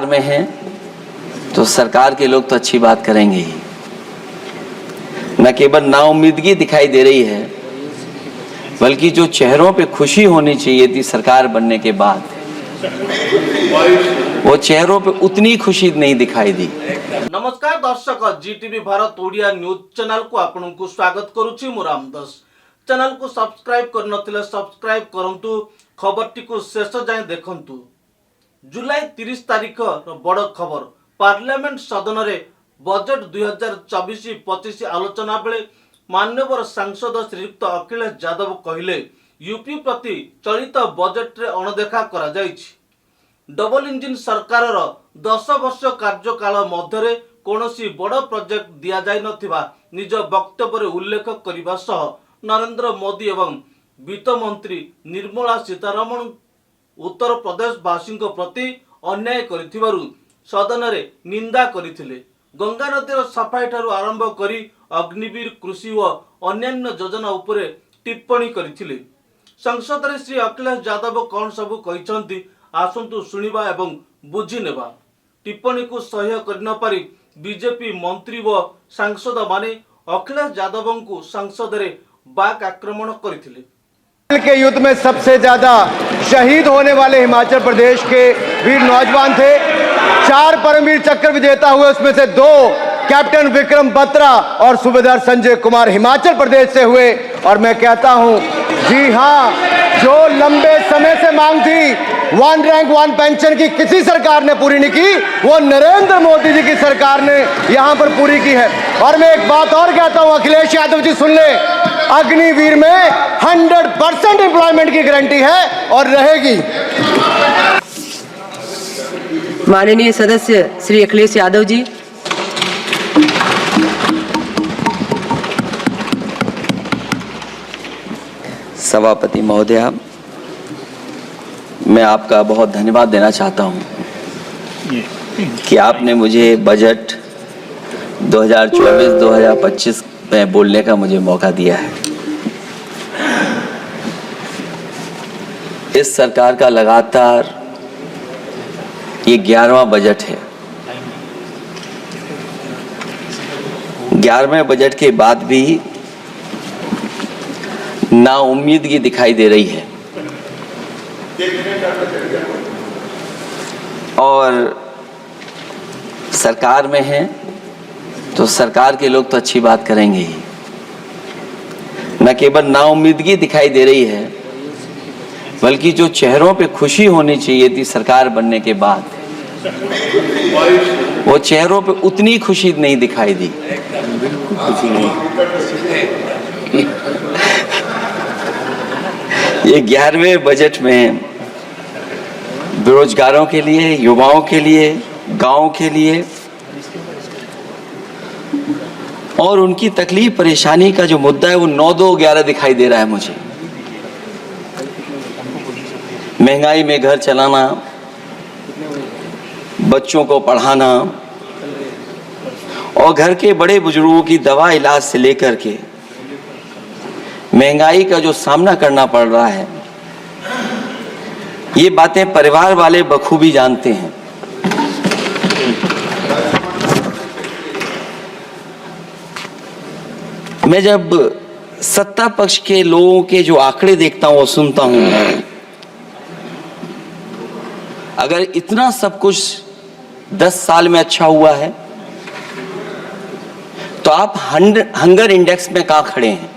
सरकार में हैं तो सरकार के लोग तो अच्छी बात करेंगे ही। न केवल नाउम्मीदगी दिखाई दे रही है, बल्कि जो चेहरों पे खुशी होनी चाहिए थी सरकार बनने के बाद, वो चेहरों पे उतनी खुशी नहीं दिखाई दी। नमस्कार दर्शक, जीटीवी भारत ओडिया न्यूज चैनल को आपको स्वागत करुछि। मु रामदास। चैनल को सब्सक्राइब करनथिले सब्सक्राइब करंतु, खबरटी को शेष जाए देखंतु। जुलाई 30 तारिख बड़ खबर। पार्लियामेंट सदन रे बजट 2024-25 आलोचना बेले मान्यवर सांसद श्रीयुक्त अखिलेश यादव कहले यूपी प्रति चलित बजट रे अणदेखा करा जाइछि। डबल इंजिन सरकार 10 वर्ष कार्यकाल मध्य कौनसी बड़ प्रोजेक्ट दिया जाय नथिबा निज वक्तव्य उल्लेख करने सह नरेंद्र मोदी एवं वित्त मंत्री निर्मला सीतारमण उत्तर प्रदेश वासी प्रति अन्याय करिथिबारु सदन रे निंदा करिथिले। गंगा नदीर सफाई ठारू आरंभ करी अग्निवीर कृषि और अन्यान्य योजना उपरे टिप्पणी करिथिले। संसद रे श्री अखिलेश यादव कौन सबु कहिसंती आसंतु सुनिबा एवं बुझी नेबा। टिप्पणी को सह्य कर न पारी बीजेपी मंत्री व सांसद माने अखिलेश यादव को संसद रे बाक आक्रमण करथिले। के युद्ध में सबसे ज्यादा शहीद होने वाले हिमाचल प्रदेश के वीर नौजवान थे। 4 परमवीर चक्र विजेता हुए, उसमें से 2 कैप्टन विक्रम बत्रा और सूबेदार संजय कुमार हिमाचल प्रदेश से हुए। और मैं कहता हूं, जी हां, जो लंबे समय से मांग थी 1 रैंक 1 पेंशन की किसी सरकार ने पूरी नहीं की, वो नरेंद्र मोदी जी की सरकार ने यहां पर पूरी की है। और मैं एक बात और कहता हूं, अखिलेश यादव जी सुन ले, अग्निवीर में 100% एम्प्लॉयमेंट की गारंटी है और रहेगी। माननीय सदस्य श्री अखिलेश यादव जी। सभापति महोदया, मैं आपका बहुत धन्यवाद देना चाहता हूं कि आपने मुझे बजट 2024-2025 में बोलने का मुझे मौका दिया है। इस सरकार का लगातार ये 11वां बजट है। 11वें बजट के बाद भी नाउम्मीदगी दिखाई दे रही है और सरकार में हैं तो सरकार के लोग तो अच्छी बात करेंगे ही। न केवल नाउम्मीदगी दिखाई दे रही है, बल्कि जो चेहरों पे खुशी होनी चाहिए थी सरकार बनने के बाद, वो चेहरों पे उतनी खुशी नहीं दिखाई दी। ये 11वें बजट में बेरोजगारों के लिए, युवाओं के लिए, गांव के लिए और उनकी तकलीफ परेशानी का जो मुद्दा है वो 9-2-11 दिखाई दे रहा है मुझे। महंगाई में घर चलाना, बच्चों को पढ़ाना और घर के बड़े बुजुर्गों की दवा इलाज से लेकर के महंगाई का जो सामना करना पड़ रहा है, ये बातें परिवार वाले बखूबी जानते हैं। मैं जब सत्ता पक्ष के लोगों के जो आंकड़े देखता हूं और सुनता हूं, अगर इतना सब कुछ 10 साल में अच्छा हुआ है तो आप हंगर इंडेक्स में कहां खड़े हैं?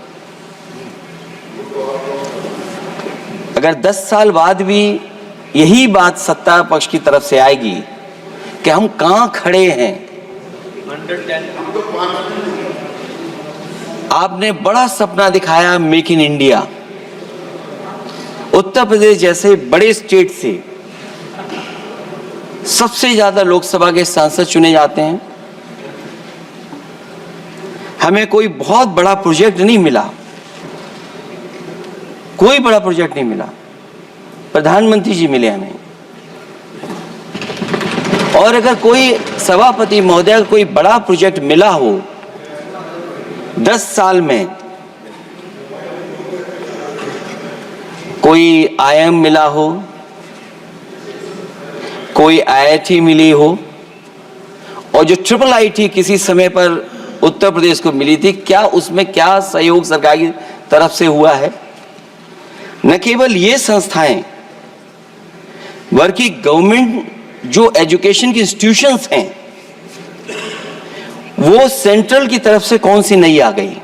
अगर 10 साल बाद भी यही बात सत्ता पक्ष की तरफ से आएगी कि हम कहां खड़े हैं। आपने बड़ा सपना दिखाया make in India. Uttar Pradesh जैसे बड़े स्टेट से सबसे ज्यादा लोकसभा के सांसद चुने जाते हैं। हमें कोई बहुत बड़ा प्रोजेक्ट नहीं मिला, कोई बड़ा प्रोजेक्ट नहीं मिला। प्रधानमंत्री जी मिले हमें। और अगर कोई सभापति महोदय कोई बड़ा प्रोजेक्ट मिला हो 10 साल में, कोई आईएम मिला हो, कोई IIT मिली हो, और जो IIIT किसी समय पर उत्तर प्रदेश को मिली थी, क्या उसमें क्या सहयोग सरकार की तरफ से हुआ है? न केवल ये संस्थाएं, बल्कि गवर्नमेंट जो एजुकेशन की इंस्टीट्यूशंस हैं, वो सेंट्रल की तरफ से कौन सी नई आ गई?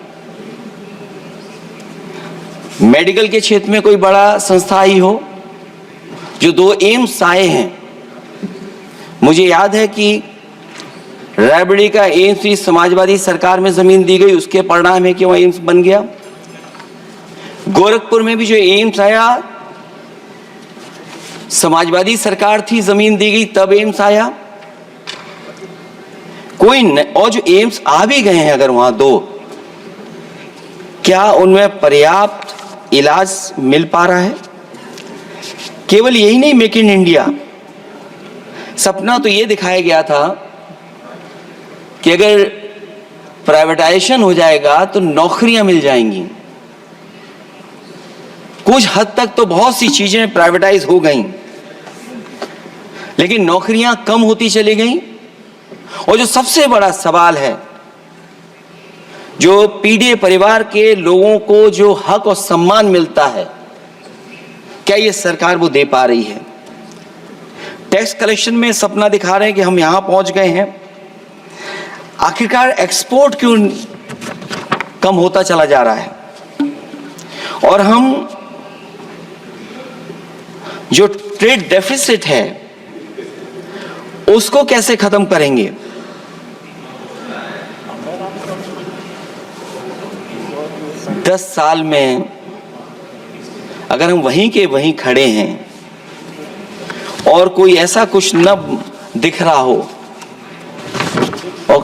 मेडिकल के क्षेत्र में कोई बड़ा संस्था ही हो, जो 2 एम्स आए हैं। मुझे याद है कि रायबरेली का एम्स भी समाजवादी सरकार में जमीन दी गई, उसके परिणाम है कि वह एम्स बन गया। गोरखपुर में भी जो एम्स आया, समाजवादी सरकार थी, जमीन दी गई, तब एम्स आया। और जो एम्स आ भी गए हैं अगर वहां 2, क्या उनमें पर्याप्त इलाज मिल पा रहा है? केवल यही नहीं, मेक इन इंडिया सपना तो यह दिखाया गया था कि अगर प्राइवेटाइजेशन हो जाएगा तो नौकरियां मिल जाएंगी। कुछ हद तक तो बहुत सी चीजें प्राइवेटाइज हो गईं, लेकिन नौकरियां कम होती चली गईं। और जो सबसे बड़ा सवाल है, जो पीड़ित परिवार के लोगों को जो हक और सम्मान मिलता है, क्या ये सरकार वो दे पा रही है? टैक्स कलेक्शन में सपना दिखा रहे हैं कि हम यहां पहुंच गए हैं। आखिरकार एक्सपोर्ट क्यों कम होता चला जा रहा है? और हम जो ट्रेड डेफिसिट है उसको कैसे खत्म करेंगे? दस साल में अगर हम वहीं के वहीं खड़े हैं और कोई ऐसा कुछ न दिख रहा हो, और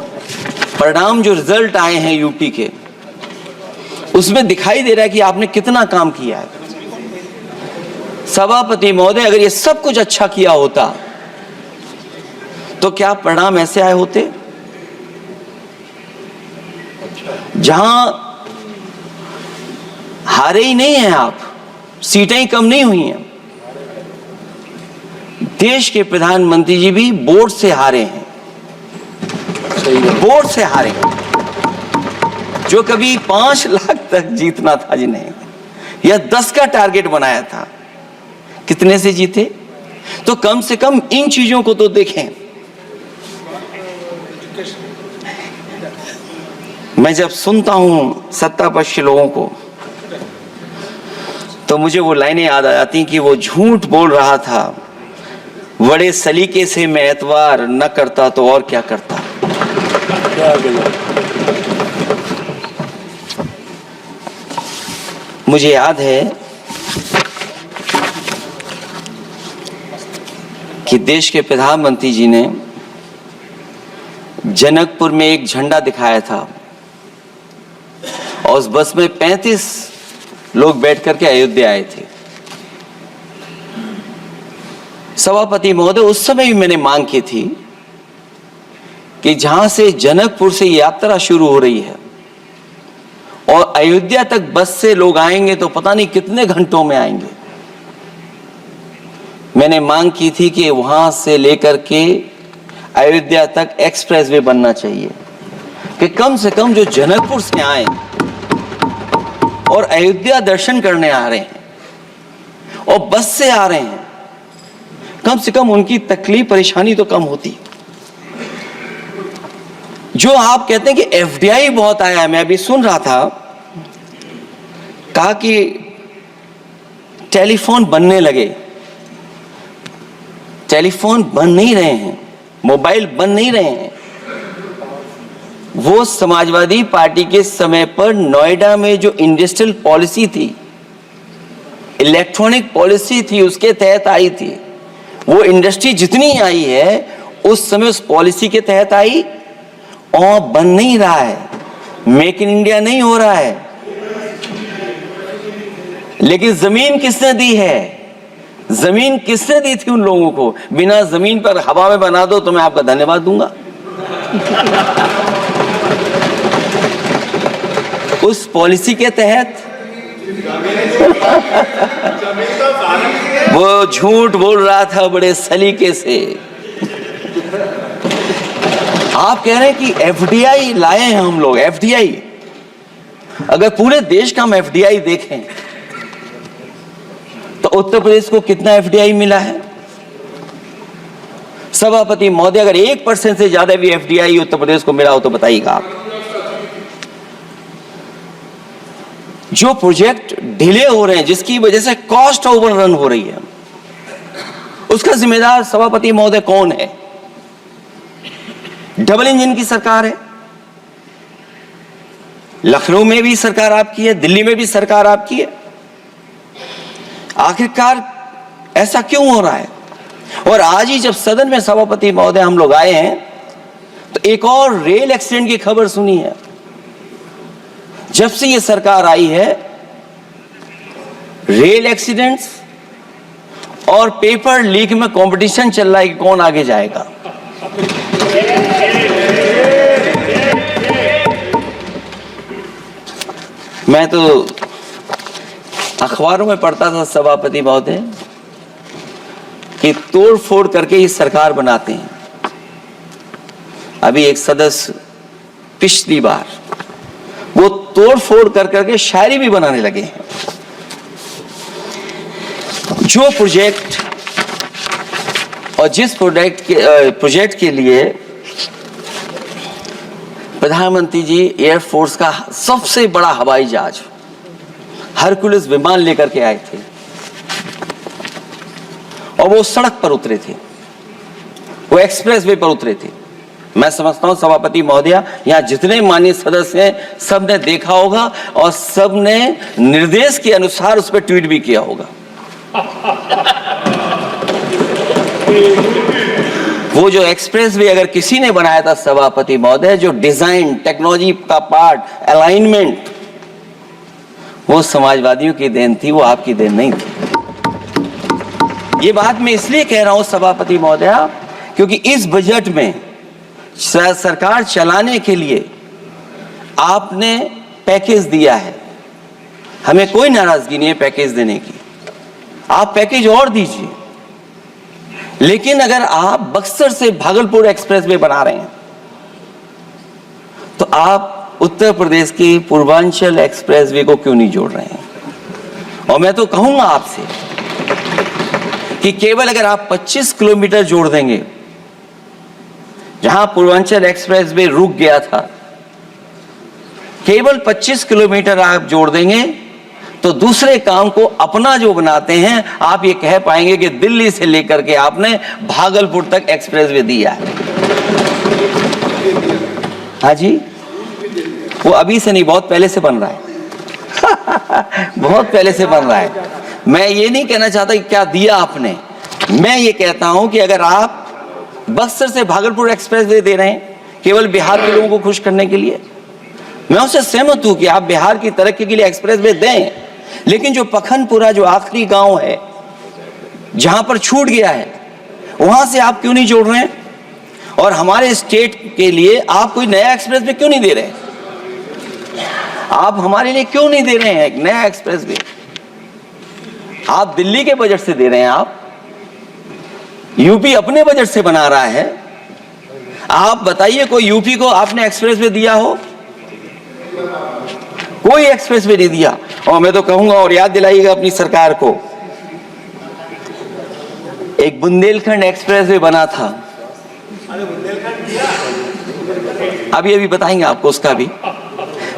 परिणाम जो रिजल्ट आए हैं यूपी के, उसमें दिखाई दे रहा है कि आपने कितना काम किया है। सभापति महोदय, अगर ये सब कुछ अच्छा किया होता तो क्या परिणाम ऐसे आए होते? जहां हारे ही नहीं हैं आप, सीटें ही कम नहीं हुई हैं। देश के प्रधानमंत्री जी भी वोट से हारे हैं, वोट से हारे हैं। जो कभी 5 लाख तक जीतना था जिन्हें, या 10 का टारगेट बनाया था, कितने से जीते? तो कम से कम इन चीजों को तो देखें। मैं जब सुनता हूं सत्तापक्ष लोगों को, तो मुझे वो लाइनें याद आ जाती कि वो झूठ बोल रहा था, बड़े सलीके से मैं एतवार न करता तो और क्या करता। मुझे याद है कि देश के प्रधानमंत्री जी ने जनकपुर में एक झंडा दिखाया था, और उस बस में 35 लोग बैठ करके अयोध्या आए थे। सभापति महोदय, उस समय भी मैंने मांग की थी कि जहां से जनकपुर से यात्रा शुरू हो रही है और अयोध्या तक बस से लोग आएंगे तो पता नहीं कितने घंटों में आएंगे। मैंने मांग की थी कि वहां से लेकर के अयोध्या तक एक्सप्रेसवे बनना चाहिए, कि कम से कम जो जनकपुर से आए और अयोध्या दर्शन करने आ रहे हैं और बस से आ रहे हैं, कम से कम उनकी तकलीफ परेशानी तो कम होती। जो आप कहते हैं कि एफडीआई बहुत आया है, मैं अभी सुन रहा था, कहा कि टेलीफोन बनने लगे। टेलीफोन बन नहीं रहे हैं, मोबाइल बन नहीं रहे हैं। वो समाजवादी पार्टी के समय पर नोएडा में जो इंडस्ट्रियल पॉलिसी थी, इलेक्ट्रॉनिक पॉलिसी थी, उसके तहत आई थी। वो इंडस्ट्री जितनी आई है उस समय उस पॉलिसी के तहत आई, और बन नहीं रहा है, मेक इन इंडिया नहीं हो रहा है। लेकिन जमीन किसने दी है? जमीन किसने दी थी उन लोगों को? बिना जमीन पर हवा में बना दो तो मैं आपका धन्यवाद दूंगा। उस पॉलिसी के तहत वो झूठ बोल रहा था बड़े सलीके से। आप कह रहे हैं कि एफडीआई लाए हैं हम लोग। एफडीआई, अगर पूरे देश का हम एफडीआई देखें तो उत्तर प्रदेश को कितना एफडीआई मिला है? सभापति महोदय, अगर 1% से ज्यादा भी एफडीआई उत्तर प्रदेश को मिला हो तो बताइएगा आप। जो प्रोजेक्ट डिले हो रहे हैं, जिसकी वजह से कॉस्ट ओवररन हो रही है, उसका जिम्मेदार सभापति महोदय कौन है? डबल इंजन की सरकार है। लखनऊ में भी सरकार आपकी है, दिल्ली में भी सरकार आपकी है। आखिरकार ऐसा क्यों हो रहा है? और आज ही जब सदन में सभापति महोदय हम लोग आए हैं तो एक और रेल एक्सीडेंट की खबर सुनी है। जब से ये सरकार आई है, रेल एक्सीडेंट्स और पेपर लीक में कंपटीशन चल रहा है कि कौन आगे जाएगा। मैं तो अखबारों में पढ़ता था सभापति महोदय कि तोड़ फोड़ करके ही सरकार बनाते हैं। अभी एक सदस्य पिछली बार वो तोड़ फोड़ कर करके शायरी भी बनाने लगे हैं। जो प्रोजेक्ट और जिस प्रोजेक्ट के लिए प्रधानमंत्री जी एयरफोर्स का सबसे बड़ा हवाई जहाज हरकुलिस विमान लेकर के आए थे और वो सड़क पर उतरे थे, वो एक्सप्रेस वे पर उतरे थे। मैं समझता हूं सभापति महोदया, यहां जितने माननीय सदस्य हैं सबने देखा होगा और सबने निर्देश के अनुसार उस पर ट्वीट भी किया होगा। वो जो एक्सप्रेस वे अगर किसी ने बनाया था सभापति महोदय, जो डिजाइन, टेक्नोलॉजी का पार्ट, अलाइनमेंट, वो समाजवादियों की देन थी, वो आपकी देन नहीं थी। ये बात मैं इसलिए कह रहा हूं सभापति महोदय क्योंकि इस बजट में सरकार चलाने के लिए आपने पैकेज दिया है। हमें कोई नाराजगी नहीं है पैकेज देने की, आप पैकेज और दीजिए। लेकिन अगर आप बक्सर से भागलपुर एक्सप्रेस वे बना रहे हैं तो आप उत्तर प्रदेश की पूर्वांचल एक्सप्रेस वे को क्यों नहीं जोड़ रहे हैं? और मैं तो कहूंगा आपसे कि केवल अगर आप 25 किलोमीटर जोड़ देंगे, जहां पूर्वांचल एक्सप्रेस वे रुक गया था, केवल 25 किलोमीटर आप जोड़ देंगे तो दूसरे काम को अपना जो बनाते हैं, आप ये कह पाएंगे कि दिल्ली से लेकर के आपने भागलपुर तक एक्सप्रेस वे दिया है। हाँ जी, वो अभी से नहीं, बहुत पहले से बन रहा है। बहुत पहले से बन रहा है। मैं ये नहीं कहना चाहता कि क्या दिया आपने, मैं ये कहता हूं कि अगर आप बक्सर से भागलपुर एक्सप्रेस वे दे रहे हैं केवल बिहार के लोगों को खुश करने के लिए, मैं उससे सहमत हूं कि आप बिहार की तरक्की के लिए एक्सप्रेस वे दें, लेकिन जो पखनपुरा, जो आखिरी गांव है जहां पर छूट गया है, वहां से आप क्यों नहीं जोड़ रहे हैं? और हमारे स्टेट के लिए आप कोई नया एक्सप्रेस वे क्यों नहीं दे रहे हैं? आप हमारे लिए क्यों नहीं दे रहे हैं एक नया एक्सप्रेस वे? आप दिल्ली के बजट से दे रहे हैं, आप यूपी अपने बजट से बना रहा है। आप बताइए कोई यूपी को आपने एक्सप्रेस वे दिया हो? कोई एक्सप्रेस वे नहीं दिया। और मैं तो कहूंगा, और याद दिलाइएगा अपनी सरकार को, एक बुंदेलखंड एक्सप्रेस वे बना था, अभी अभी बताएंगे आपको उसका भी।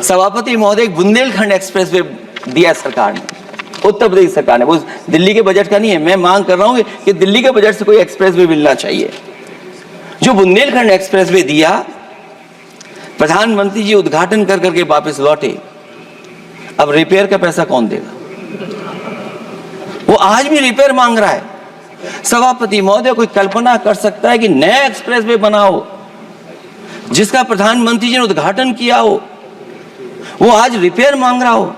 सभापति महोदय, एक बुंदेलखंड एक्सप्रेस वे दिया सरकार ने, उत्तर प्रदेश सरकार ने, वो दिल्ली के बजट का नहीं है। मैं मांग कर रहा हूं कि दिल्ली के बजट से कोई एक्सप्रेस वे मिलना चाहिए। जो बुंदेलखंड एक्सप्रेस वे दिया, प्रधानमंत्री जी उद्घाटन कर करके वापस लौटे। अब रिपेयर का पैसा कौन देगा? वो आज भी रिपेयर मांग रहा है। सभापति महोदय, कोई कल्पना कर सकता है कि नया एक्सप्रेस वे बना हो जिसका प्रधानमंत्री जी ने उद्घाटन किया हो, वो आज रिपेयर मांग रहा हो?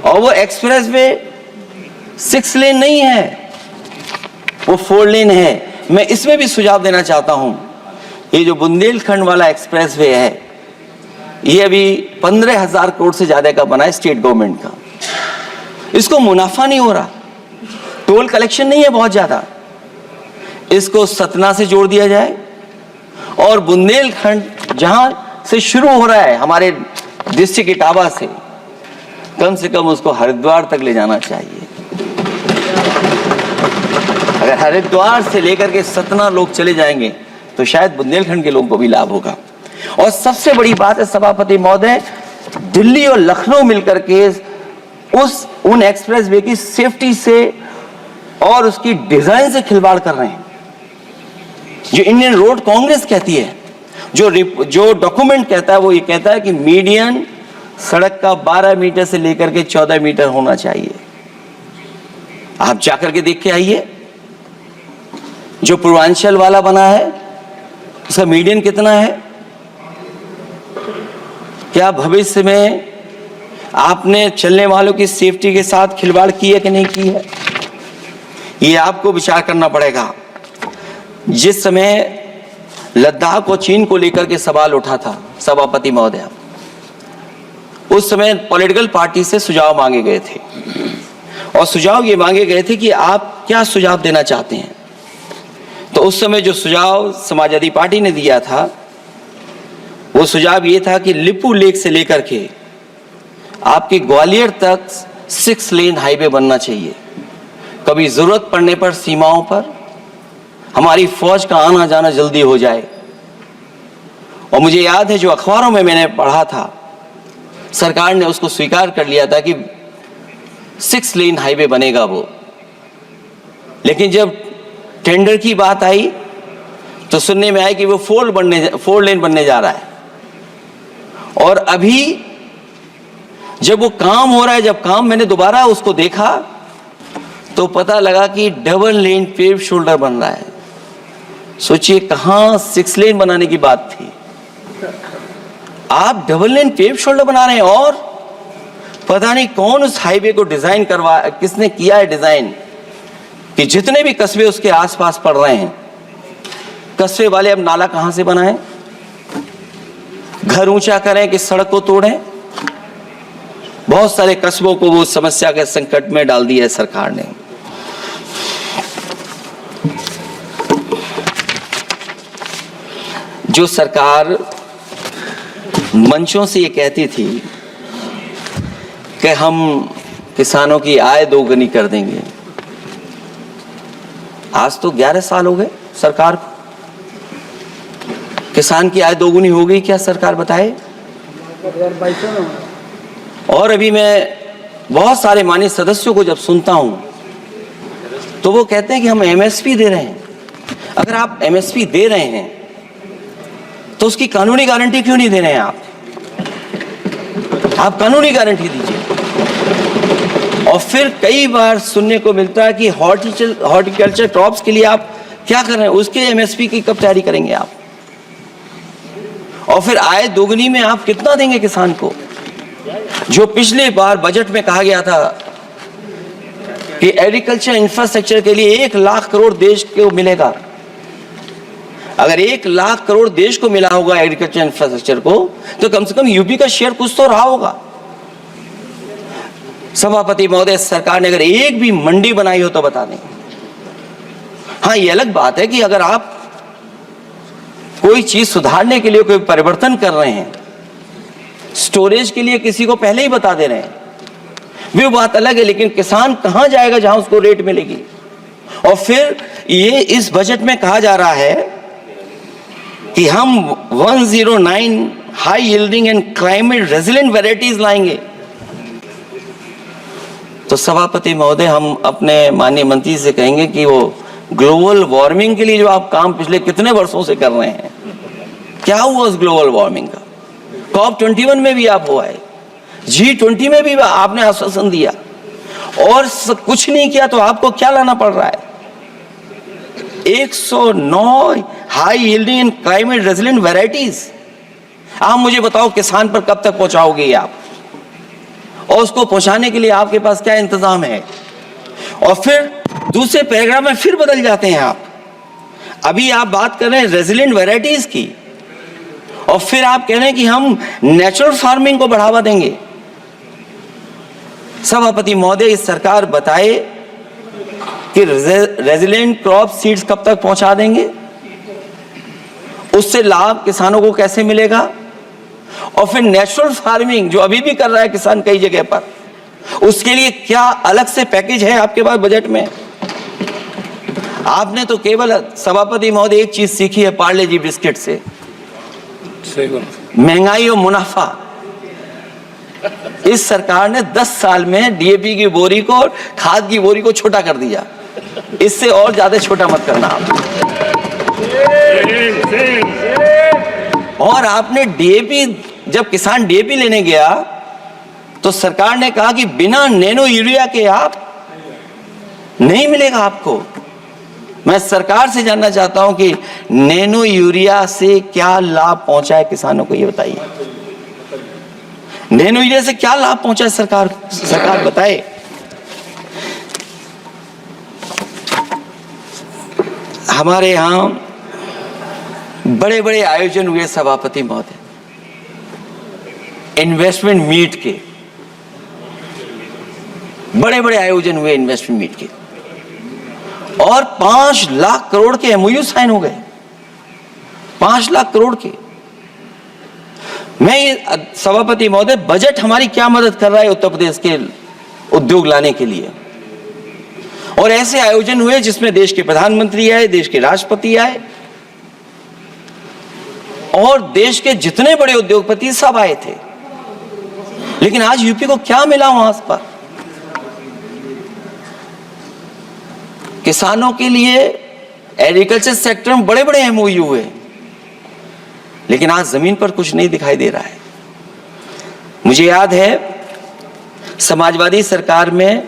और वो एक्सप्रेस वे 6 लेन नहीं है, वो 4 लेन है। मैं इसमें भी सुझाव देना चाहता हूं, ये जो बुंदेलखंड वाला एक्सप्रेस वे है, ये अभी 15,000 करोड़ से ज्यादा का बना है स्टेट गवर्नमेंट का। इसको मुनाफा नहीं हो रहा, टोल कलेक्शन नहीं है बहुत ज्यादा, इसको सतना से जोड़ दिया जाए और बुंदेलखंड जहां से शुरू हो रहा है हमारे डिस्ट्रिक्ट इटावा से, कम से कम उसको हरिद्वार तक ले जाना चाहिए। अगर हरिद्वार से लेकर के सतना लोग चले जाएंगे तो शायद बुंदेलखंड के लोगों को भी लाभ होगा। और सबसे बड़ी बात है सभापति महोदय, दिल्ली और लखनऊ मिलकर के उन एक्सप्रेस वे की सेफ्टी से और उसकी डिजाइन से खिलवाड़ कर रहे हैं। जो इंडियन रोड कांग्रेस कहती है, जो डॉक्यूमेंट कहता है, वो ये कहता है कि मीडियन सड़क का 12 मीटर से लेकर के 14 मीटर होना चाहिए। आप जाकर के देख के आइए, जो पूर्वांचल वाला बना है उसका मीडियन कितना है? क्या भविष्य में आपने चलने वालों की सेफ्टी के साथ खिलवाड़ की है कि नहीं की है? ये आपको विचार करना पड़ेगा। जिस समय लद्दाख और चीन को लेकर के सवाल उठा था सभापति महोदय, उस समय पॉलिटिकल पार्टी से सुझाव मांगे गए थे और सुझाव ये मांगे गए थे कि आप क्या सुझाव देना चाहते हैं। तो उस समय जो सुझाव समाजवादी पार्टी ने दिया था, वो सुझाव ये था कि लिपू लेक से लेकर के आपके ग्वालियर तक 6 लेन हाईवे बनना चाहिए। कभी जरूरत पड़ने पर सीमाओं पर हमारी फौज का आना जाना जल्दी हो जाए। और मुझे याद है जो अखबारों में मैंने पढ़ा था, सरकार ने उसको स्वीकार कर लिया था कि 6 लेन हाईवे बनेगा वो। लेकिन जब टेंडर की बात आई तो सुनने में आया कि वो 4 लेन बनने जा रहा है। और अभी जब वो काम हो रहा है, जब काम मैंने दोबारा उसको देखा तो पता लगा कि डबल लेन पेव शोल्डर बन रहा है। सोचिए कहां 6 लेन बनाने की बात थी, आप डबल लेन पेव शोल्डर बना रहे हैं। और पता नहीं कौन उस हाईवे को डिजाइन किसने किया है डिजाइन, कि जितने भी कस्बे उसके आसपास पड़ रहे हैं, कस्बे वाले अब नाला कहां से बनाएं, घर ऊंचा करें कि सड़क को तोड़ें। बहुत सारे कस्बों को वो समस्या के संकट में डाल दिया है सरकार ने। जो सरकार मंचों से ये कहती थी कि हम किसानों की आय दोगुनी कर देंगे, आज तो 11 साल हो गए सरकार को। किसान की आय दोगुनी हो गई क्या सरकार बताए? और अभी मैं बहुत सारे माननीय सदस्यों को जब सुनता हूं तो वो कहते हैं कि हम एमएसपी दे रहे हैं। अगर आप एमएसपी दे रहे हैं तो उसकी कानूनी गारंटी क्यों नहीं दे रहे हैं? आप कानूनी गारंटी दीजिए। और फिर कई बार सुनने को मिलता है कि हॉर्टिकल्चर क्रॉप्स के लिए आप क्या कर रहे हैं, उसके एमएसपी की कब तैयारी करेंगे आप? और फिर आय दोगुनी में आप कितना देंगे किसान को? जो पिछले बार बजट में कहा गया था कि एग्रीकल्चर इंफ्रास्ट्रक्चर के लिए 1 लाख करोड़ देश को मिलेगा। अगर 1 लाख करोड़ देश को मिला होगा एग्रीकल्चर इंफ्रास्ट्रक्चर को, तो कम से कम यूपी का शेयर कुछ तो रहा होगा। सभापति महोदय, सरकार ने अगर एक भी मंडी बनाई हो तो बता दें। हाँ, ये अलग बात है कि अगर आप कोई चीज सुधारने के लिए कोई परिवर्तन कर रहे हैं, स्टोरेज के लिए किसी को पहले ही बता दे रहे हैं, वो बात अलग है। लेकिन किसान कहां जाएगा जहां उसको रेट मिलेगी? और फिर ये इस बजट में कहा जा रहा है कि हम 109 high yielding and climate resilient varieties लाएंगे। तो सभापति महोदय, हम अपने माननीय मंत्री से कहेंगे कि वो ग्लोबल वार्मिंग के लिए जो आप काम पिछले कितने वर्षों से कर रहे हैं, क्या हुआ उस ग्लोबल वार्मिंग का? COP21 में भी आप हुआ है, G20 में भी आपने आश्वासन दिया और कुछ नहीं किया, तो आपको क्या लाना पड़ रहा है? 109 high yielding and climate resilient varieties. आप मुझे बताओ किसान पर कब तक पहुंचाओगे आप? और उसको पहुंचाने के लिए आपके पास क्या इंतजाम है? और फिर दूसरे पैराग्राफ में फिर बदल जाते हैं आप। अभी आप बात कर रहे हैं रेजिलिएंट वैरायटीज की और फिर आप कह रहे हैं कि हम नेचुरल फार्मिंग को बढ़ावा देंगे। सभापति महोदय, इस सरकार बताए कि रेजिलेंट क्रॉप सीड्स कब तक पहुंचा देंगे, उससे लाभ किसानों को कैसे मिलेगा, और फिर नेचुरल फार्मिंग जो अभी भी कर रहा है किसान कई जगह पर, उसके लिए क्या अलग से पैकेज है आपके पास बजट में? आपने तो केवल सभापति महोदय एक चीज सीखी है पार्ले जी बिस्किट से, महंगाई और मुनाफा। इस सरकार ने 10 साल में डीएपी की बोरी को, खाद की बोरी को छोटा कर दिया। इससे और ज्यादा छोटा मत करना आप। और आपने डीएपी, जब किसान डीएपी लेने गया तो सरकार ने कहा कि बिना नैनो यूरिया के आप नहीं मिलेगा आपको। मैं सरकार से जानना चाहता हूं कि नैनो यूरिया से क्या लाभ पहुंचा है किसानों को, ये बताइए। नैनो यूरिया से क्या लाभ पहुंचा है सरकार बताए। हमारे यहां बड़े बड़े आयोजन हुए सभापति महोदय, इन्वेस्टमेंट मीट के बड़े बड़े आयोजन हुए इन्वेस्टमेंट मीट के, और 5 लाख करोड़ के एमओयू साइन हो गए, 5 लाख करोड़ के। मैं ये सभापति महोदय, बजट हमारी क्या मदद कर रहा है उत्तर प्रदेश के उद्योग लाने के लिए। और ऐसे आयोजन हुए जिसमें देश के प्रधानमंत्री आए, देश के राष्ट्रपति आए, और देश के जितने बड़े उद्योगपति सब आए थे। लेकिन आज यूपी को क्या मिला वहां पर? किसानों के लिए एग्रीकल्चर सेक्टर में बड़े बड़े एमओयू हुए, लेकिन आज जमीन पर कुछ नहीं दिखाई दे रहा है। मुझे याद है समाजवादी सरकार में,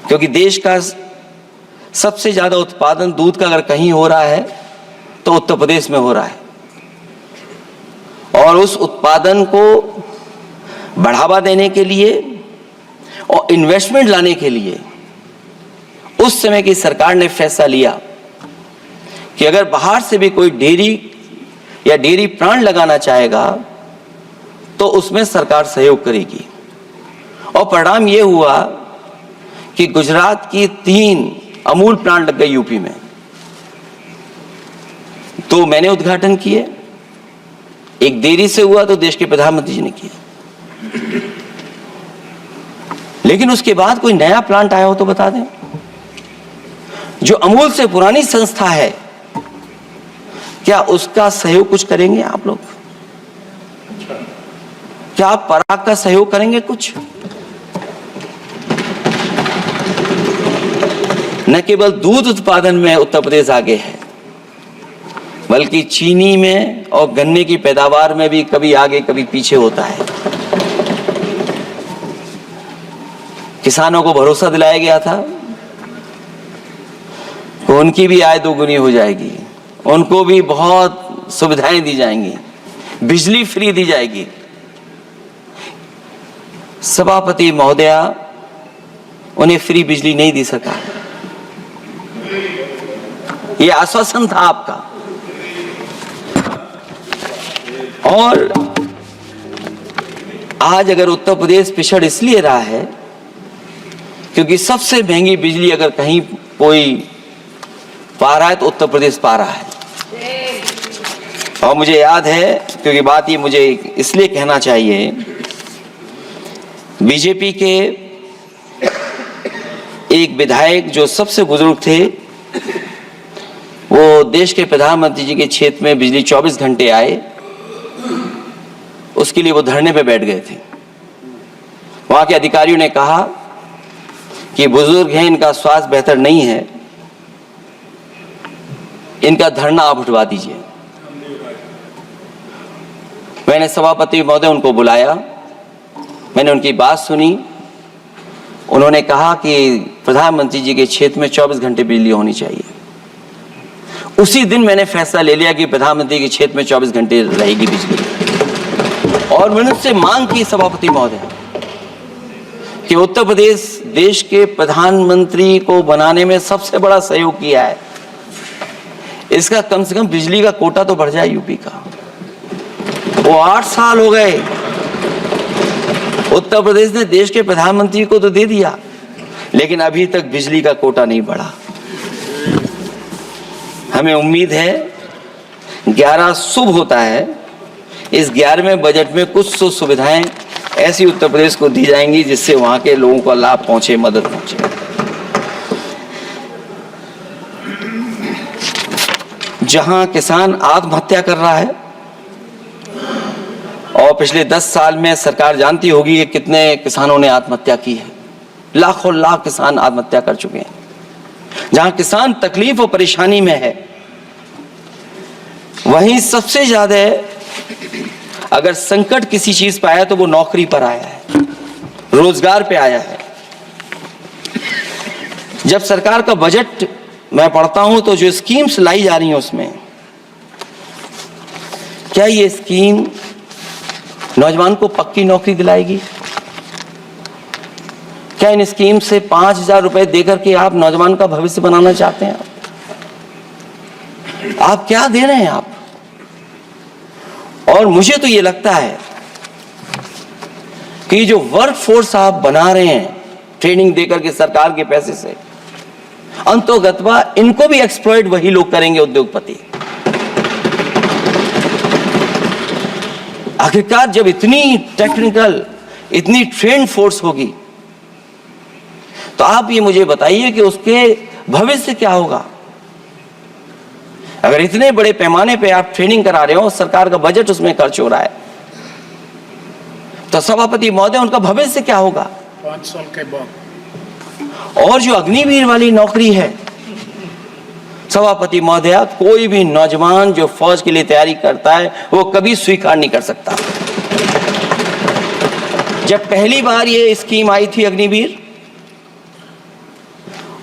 क्योंकि देश का सबसे ज्यादा उत्पादन दूध का अगर कहीं हो रहा है तो उत्तर प्रदेश में हो रहा है, और उस उत्पादन को बढ़ावा देने के लिए और इन्वेस्टमेंट लाने के लिए उस समय की सरकार ने फैसला लिया कि अगर बाहर से भी कोई डेयरी या डेयरी प्लांट लगाना चाहेगा तो उसमें सरकार सहयोग करेगी। और परिणाम यह हुआ कि गुजरात की 3 अमूल प्लांट लग गए यूपी में। तो मैंने उद्घाटन किए, एक देरी से हुआ तो देश के प्रधानमंत्री जी ने किया। लेकिन उसके बाद कोई नया प्लांट आया हो तो बता दें। जो अमूल से पुरानी संस्था है, क्या उसका सहयोग कुछ करेंगे आप लोग? क्या आप पराग का सहयोग करेंगे कुछ? न केवल दूध उत्पादन में उत्तर प्रदेश आगे है, बल्कि चीनी में और गन्ने की पैदावार में भी कभी आगे कभी पीछे होता है। किसानों को भरोसा दिलाया गया था कि उनकी भी आय दोगुनी हो जाएगी, उनको भी बहुत सुविधाएं दी जाएंगी, बिजली फ्री दी जाएगी। सभापति महोदया, उन्हें फ्री बिजली नहीं दी सका। यह आश्वासन था आपका। और आज अगर उत्तर प्रदेश पिछड़ इसलिए रहा है क्योंकि सबसे महंगी बिजली अगर कहीं कोई पा रहा है तो उत्तर प्रदेश पा रहा है। और मुझे याद है, क्योंकि बात ये मुझे इसलिए कहना चाहिए, बीजेपी के एक विधायक जो सबसे बुजुर्ग थे, वो देश के प्रधानमंत्री जी के क्षेत्र में बिजली 24 घंटे आए, उसके लिए वो धरने पे बैठ गए थे। वहां के अधिकारियों ने कहा कि बुजुर्ग हैं, इनका स्वास्थ्य बेहतर नहीं है, इनका धरना आप उठवा दीजिए। मैंने सभापति महोदय उनको बुलाया, मैंने उनकी बात सुनी। उन्होंने कहा कि प्रधानमंत्री जी के क्षेत्र में 24 घंटे बिजली होनी चाहिए। उसी दिन मैंने फैसला ले लिया कि प्रधानमंत्री के क्षेत्र में 24 घंटे रहेगी बिजली। और मैंने उससे मांग की सभापति महोदय कि उत्तर प्रदेश देश के प्रधानमंत्री को बनाने में सबसे बड़ा सहयोग किया है, इसका कम से कम बिजली का कोटा तो बढ़ जाए यूपी का। वो 8 साल हो गए, उत्तर प्रदेश ने देश के प्रधानमंत्री को तो दे दिया, लेकिन अभी तक बिजली का कोटा नहीं बढ़ा। हमें उम्मीद है 11 शुभ होता है, इस 11वें बजट में कुछ तो सुविधाएं ऐसी उत्तर प्रदेश को दी जाएंगी जिससे वहां के लोगों को लाभ पहुंचे, मदद पहुंचे। जहां किसान आत्महत्या कर रहा है, और पिछले 10 साल में सरकार जानती होगी कि कितने किसानों ने आत्महत्या की है, लाखों लाख किसान आत्महत्या कर चुके हैं। जहां किसान तकलीफ और परेशानी में है, वहीं सबसे ज्यादा अगर संकट किसी चीज पर आया तो वो नौकरी पर आया है, रोजगार पे आया है। जब सरकार का बजट मैं पढ़ता हूं तो जो स्कीम्स लाई जा रही हैं उसमें, क्या ये स्कीम नौजवान को पक्की नौकरी दिलाएगी? क्या इन स्कीम से 5,000 रुपए देकर के आप नौजवान का भविष्य बनाना चाहते हैं? आप क्या दे रहे हैं आप? और मुझे तो ये लगता है कि जो वर्क फोर्स आप बना रहे हैं ट्रेनिंग देकर के सरकार के पैसे से, अंतोगत्वा इनको भी एक्सप्लॉइट वही लोग करेंगे, उद्योगपति। आखिरकार जब इतनी टेक्निकल, इतनी ट्रेन फोर्स होगी तो आप ये मुझे बताइए कि उसके भविष्य क्या होगा। अगर इतने बड़े पैमाने पे आप ट्रेनिंग करा रहे हो, सरकार का बजट उसमें खर्च हो रहा है, तो सभापति महोदय उनका भविष्य क्या होगा 5 साल के बाद? और जो अग्निवीर वाली नौकरी है, सभापति महोदय, कोई भी नौजवान जो फौज के लिए तैयारी करता है वो कभी स्वीकार नहीं कर सकता। जब पहली बार ये स्कीम आई थी अग्निवीर,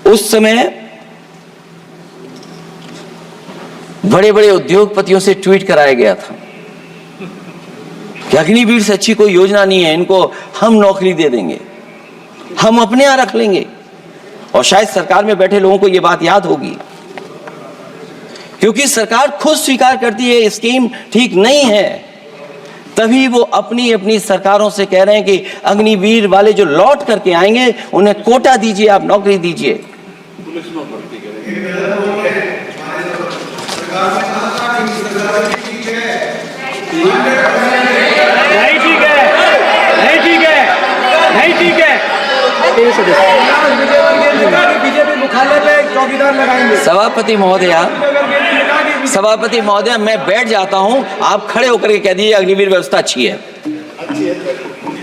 उस समय बड़े बड़े उद्योगपतियों से ट्वीट कराया गया था कि अग्निवीर से अच्छी कोई योजना नहीं है, इनको हम नौकरी दे देंगे, हम अपने यहां रख लेंगे। और शायद सरकार में बैठे लोगों को यह बात याद होगी, क्योंकि सरकार खुद स्वीकार करती है स्कीम ठीक नहीं है, तभी वो अपनी अपनी सरकारों से कह रहे हैं कि अग्निवीर वाले जो लौट करके आएंगे उन्हें कोटा दीजिए, आप नौकरी दीजिए। नहीं ठीक है, नहीं ठीक है, नहीं ठीक है। बीजेपी मुख्यालय पे चौकीदार लगाएंगे। सभापति महोदय, मैं बैठ जाता हूं, आप खड़े होकर के कह दीजिए अग्निवीर व्यवस्था अच्छी है।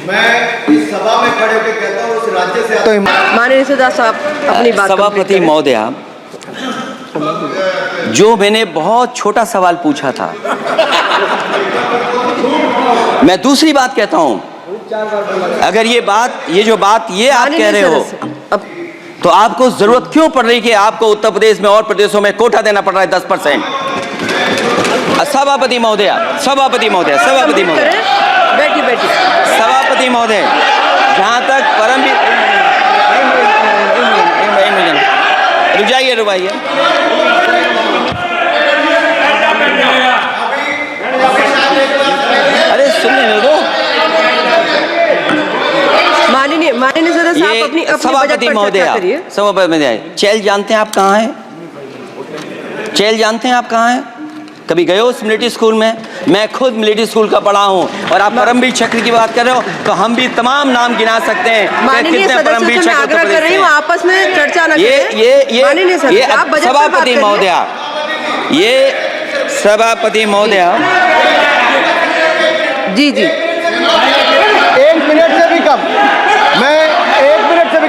मैं इस सभा में खड़े होकर कहता हूँ, उस राज्य से आता हूं। माननीय सदस्य साहब अपनी बात सभापति महोदय, जो मैंने बहुत छोटा सवाल पूछा था, मैं दूसरी बात कहता हूं। अगर ये जो बात आप कह रहे हो, तो आपको जरूरत क्यों पड़ रही कि आपको उत्तर प्रदेश में और प्रदेशों में कोटा देना पड़ रहा है 10%? सभापति महोदय, बैठिए। सभापति महोदय, जहां तक रुक जाइए। अरे सुनने दो। माननीय सदस्य आप अपनी सभापति महोदय, चैल जानते हैं आप कहाँ हैं? चैल जानते हैं आप कहाँ हैं? कभी गए हो मिलिट्री स्कूल में? मैं खुद मिलिट्री स्कूल का पढ़ा हूँ। और आप परमवीर चक्र की बात कर रहे हो, तो हम भी तमाम नाम गिना सकते हैं। माननीय सदस्य से मैं आग्रह कर रही हूँ, आपस में चर्चा न करें। ये सभापति महोदय, जी 1 मिनट से भी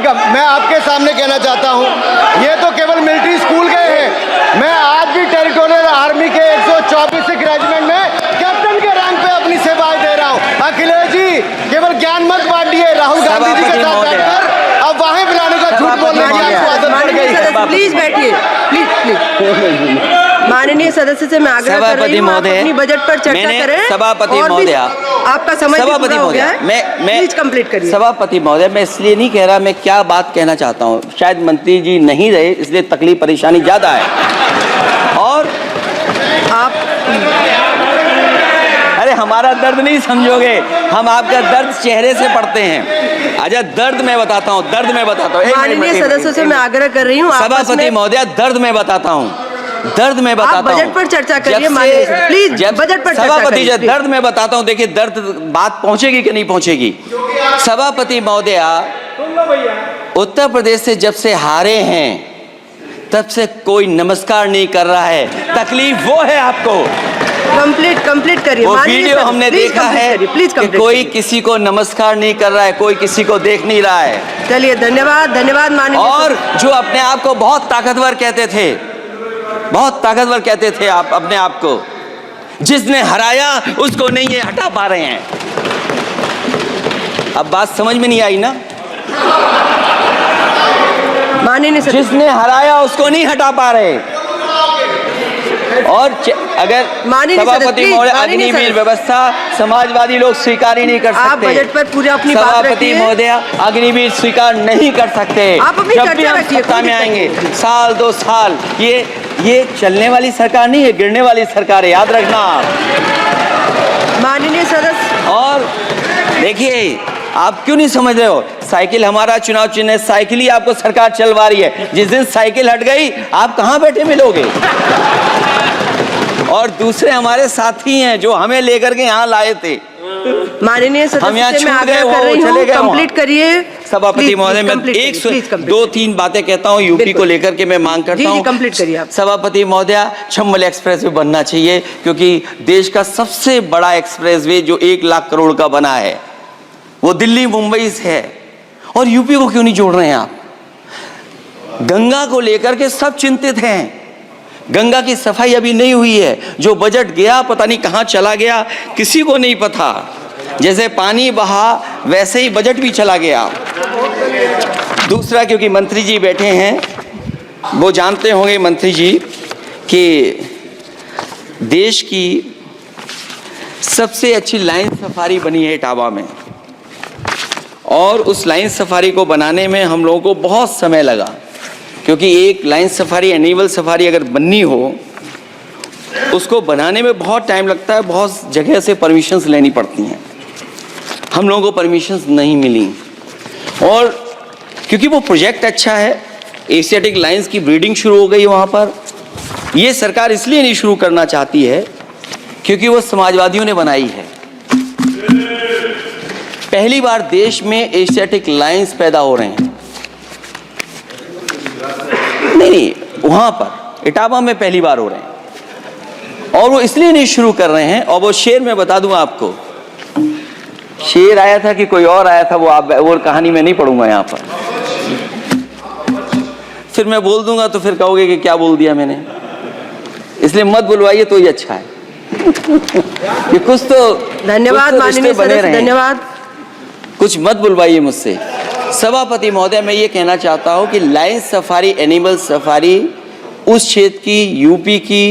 कम, मैं आपके सामने कहना चाहता हूं, ये तो केवल मिलिट्री स्कूल गए हैं। मैं आज भी टेरिटोरियल आर्मी के 124 रेजिमेंट में कैप्टन के रैंक पे अपनी सेवाएं दे रहा हूं। अखिलेश जी, केवल ज्ञान मत बांटिए। राहुल गांधी जी के साथ बैठकर अब वहां बुलाने का झूठ बोलने की आपको आदत पड़ गई है। प्लीज बैठिए, प्लीज। माननीय सदस्य से मैं आग्रह कर रही हूँ, आप अपनी बजट पर चर्चा करें। सभापति महोदय, आपका समय पूरा हो गया है, प्लीज कंप्लीट करिए। सभापति महोदय, मैं इसलिए नहीं कह रहा, मैं क्या बात कहना चाहता हूँ, शायद मंत्री जी नहीं रहे इसलिए तकलीफ परेशानी ज्यादा है। और आप अरे हमारे हमारा दर्द नहीं समझोगे, हम आपका दर्द चेहरे से पढ़ते हैं। अच्छा दर्द मैं बताता हूँ, दर्द मैं बताता हूँ। माननीय सदस्यों से मैं आग्रह कर रही हूँ, सभापति महोदय दर्द मैं बताता हूँ, दर्द मैं बताता हूँ। बजट पर चर्चा करिए माननीय सदस्य, प्लीज बजट पर चर्चा सभापति करिए। दर्द मैं बताता हूँ, देखिए दर्द बात पहुंचेगी कि नहीं पहुंचेगी। सभापति महोदय, उत्तर प्रदेश से जब से हारे हैं तब से कोई नमस्कार नहीं कर रहा है। तकलीफ वो है आपको। कंप्लीट करिए। वो वीडियो हमने देखा है कि कोई किसी को नमस्कार नहीं कर रहा है, कोई किसी को देख नहीं रहा है। चलिए धन्यवाद माननीय। और जो अपने आप को बहुत ताकतवर कहते थे, बहुत ताकतवर कहते थे आप अपने आप को, जिसने हराया उसको नहीं ये हटा पा रहे हैं। अब बात समझ में नहीं आई ना? माननीय जिसने हराया उसको नहीं हटा पा रहे। और अगर सभापति महोदय अग्निवीर व्यवस्था समाजवादी लोग स्वीकार ही नहीं कर सकते। आप बजट पर पूरा अपनी बात सभापति रखिए। महोदय अग्निवीर स्वीकार नहीं कर सकते। आप अपनी जब भी चर्चा हम रखिए, सत्ता में कोई आएंगे, साल 2 साल, ये चलने वाली सरकार नहीं है, गिरने वाली सरकार है, याद रखना। माननीय सदस्य, और देखिए आप क्यों नहीं समझ रहे हो, साइकिल हमारा चुनाव चिन्ह है, साइकिल ही आपको सरकार चलवा रही है। जिस दिन साइकिल हट गई आप कहां बैठे मिलोगे? और दूसरे हमारे साथी हैं जो हमें लेकर के यहाँ लाए थे। माननीय सदस्य से मैं आग्रह कर रही हूँ, कंप्लीट करिए। सभापति महोदय, मैं 1-2-3 बातें कहता हूँ यूपी को लेकर के, मैं मांग करता हूँ। कंप्लीट करिए आप। सभापति महोदय, चंबल एक्सप्रेस वे बनना चाहिए, क्योंकि देश का सबसे बड़ा एक्सप्रेस वे जो 1 लाख करोड़ का बना है वो दिल्ली मुंबई से है। और यूपी को क्यों नहीं जोड़ रहे हैं आप? गंगा को लेकर के सब चिंतित हैं। गंगा की सफाई अभी नहीं हुई है। जो बजट गया पता नहीं कहां चला गया, किसी को नहीं पता। जैसे पानी बहा वैसे ही बजट भी चला गया। दूसरा, क्योंकि मंत्री जी बैठे हैं, वो जानते होंगे मंत्री जी कि देश की सबसे अच्छी लाइन सफारी बनी है इटावा में, और उस लाइन सफारी को बनाने में हम लोगों को बहुत समय लगा, क्योंकि एक लाइन सफारी, एनिमल सफारी अगर बननी हो उसको बनाने में बहुत टाइम लगता है, बहुत जगह से परमिशंस लेनी पड़ती हैं। हम लोगों को परमिशंस नहीं मिली, और क्योंकि वो प्रोजेक्ट अच्छा है, एशियाटिक लाइन्स की ब्रीडिंग शुरू हो गई वहाँ पर। ये सरकार इसलिए नहीं शुरू करना चाहती है क्योंकि वो समाजवादियों ने बनाई है। पहली बार देश में एशियाटिक लाइन्स पैदा हो रहे हैं। नहीं, वहां पर इटावा में पहली बार हो रहे हैं, और वो इसलिए नहीं शुरू कर रहे हैं। और वो शेर मैं बता दूं आपको, शेर आया था कि कोई और आया था, वो कहानी में नहीं पढ़ूंगा यहाँ पर, फिर मैं बोल दूंगा तो फिर कहोगे कि क्या बोल दिया मैंने, इसलिए मत बुलवाइए तो ही अच्छा है। ये कुछ तो धन्यवाद माननीय सदस्य, धन्यवाद। कुछ मत बुलवाइए मुझसे। सभापति महोदय, मैं ये कहना चाहता हूँ कि लाइन सफारी, एनिमल सफारी उस क्षेत्र की, यूपी की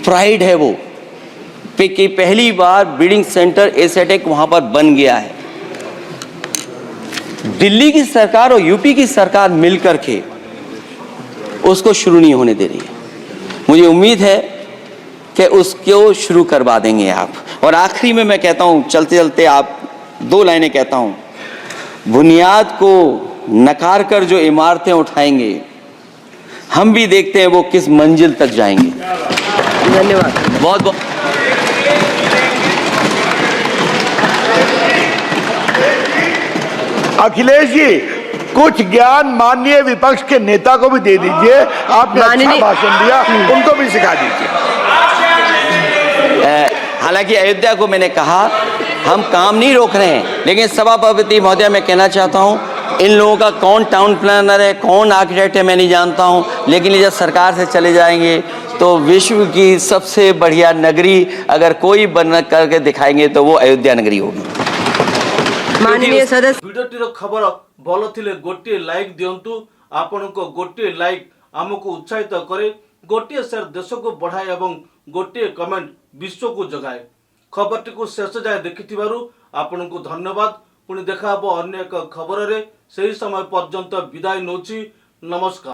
प्राइड है। वो कि पहली बार ब्रीडिंग सेंटर एशियाटिक वहाँ पर बन गया है। दिल्ली की सरकार और यूपी की सरकार मिलकर के उसको शुरू नहीं होने दे रही है। मुझे उम्मीद है कि उसको शुरू करवा देंगे आप। और आखिरी में मैं कहता हूँ, चलते चलते आप 2 लाइनें कहता हूँ। बुनियाद को नकार कर जो इमारतें उठाएंगे, हम भी देखते हैं वो किस मंजिल तक जाएंगे। धन्यवाद। बहुत बहुत अखिलेश जी, कुछ ज्ञान माननीय विपक्ष के नेता को भी दे दीजिए। आपने अच्छा भाषण दिया, उनको भी सिखा दीजिए। हालांकि अयोध्या को मैंने कहा हम काम नहीं रोक रहे हैं, लेकिन सभापति महोदय मैं कहना चाहता हूं, इन लोगों का कौन टाउन प्लानर है, कौन आर्किटेक्ट है, मैं नहीं जानता हूं, लेकिन जब सरकार से चले जाएंगे तो विश्व की सबसे बढ़िया नगरी अगर कोई बन करके दिखाएंगे तो वो अयोध्या नगरी होगी। माननीय सदस्य, भिडियोटीर खबर भल थिले गोटे लाइक दियंतु। आपनको गोटे लाइक आमको उत्साहित करे, गोटे शेयर देश को बढ़ाए एवं गोटे कमेंट विश्व को जगाए। खबरटी को शेष जाए देखिथिबारु आपनको धन्यवाद। पुणी देखा अन्य एक खबर रे, सही समय पर्यंत विदाय नौची। नमस्कार।